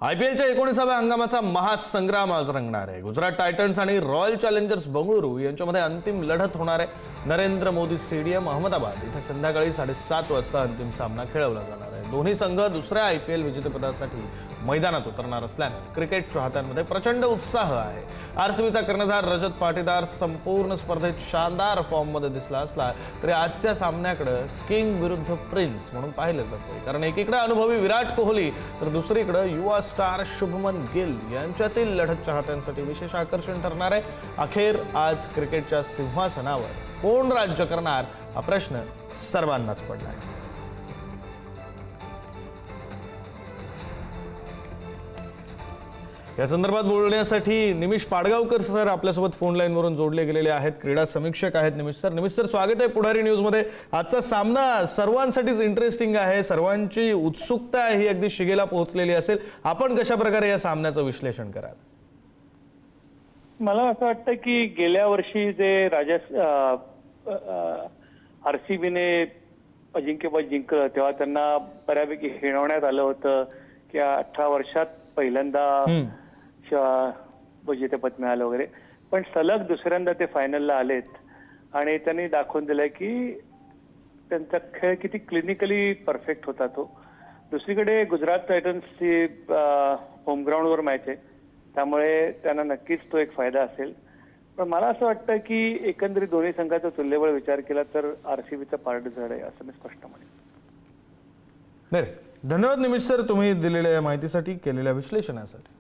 आयपीएलच्या 19व्या हंगामाचा महासंग्राम आज रंगणार आहे। गुजरात टायटन्स आणि रॉयल चॅलेंजर्स बंगळुरू यांच्यामध्ये अंतिम लढत होणार आहे। नरेंद्र मोदी स्टेडियम अहमदाबाद इथे संध्याकाळी 7:30 वाजता अंतिम सामना खेळवला जाणार आहे। दोन्ही संघ दुसऱ्या आयपीएल विजेतेपदासाठी मैदानात उतरणार असल्याने क्रिकेट चाहत्यांमध्ये प्रचंड उत्साह आहे। आरसीबीचा कर्णधार रजत पाटीदार संपूर्ण स्पर्धेत शानदार फॉर्ममध्ये दिसला असला तरी आजच्या सामन्याकडे किंग विरुद्ध प्रिन्स म्हणून पाहिलं जातंय, कारण एकीकडे अनुभवी विराट कोहली तर दुसरीकडे युवा स्टार शुभमन गिल यांच्यातील लढत चाहत्यांसाठी विशेष आकर्षण ठरणार आहे। अखेर आज क्रिकेटच्या सिंहासनावर कोण राज्य करणार हा प्रश्न सर्वांनाच पडला आहे। या संदर्भात बोलण्यासाठी निमिष पाडगावकर सर आपल्यासोबत फोन लाईन वरून जोडले गेलेले आहेत। क्रीडा समीक्षक आहेत निमिष सर स्वागत आहे पुढारी न्यूज मध्ये। आजचा सामना सर्वांसाठीच इंटरेस्टिंग आहे, सर्वांची उत्सुकता ही अगदी शिगेला पोहोचलेली असेल। आपण कशा प्रकारे या सामन्याचं विश्लेषण कराल? मला असं वाटतं की गेल्या वर्षी जे आरसीबीने अजिंक्यपद जिंकलं तेव्हा त्यांना बऱ्यापैकी हिणवण्यात आलं होतं की 18 वर्षात पहिल्यांदा विजेतेपद मिळालं वगैरे, पण सलग दुसऱ्यांदा ते फायनलला आलेत आणि त्यांनी दाखवून दिलंय की त्यांचा खेळ किती क्लिनिकली परफेक्ट होता तो। दुसरीकडे गुजरात टायटन्सची होमग्राऊंडवर मॅच आहे, त्यामुळे त्यांना नक्कीच तो एक फायदा असेल। पण मला असं वाटतं की एकंदरीत दोन्ही संघाचा तुल्यबळ विचार केला तर आरसीबीचं पारड जड आहे असं मी स्पष्ट म्हणेन। धन्यवाद निमिष सर, तुम्ही दिलेल्या माहितीसाठी, केलेल्या विश्लेषणासाठी।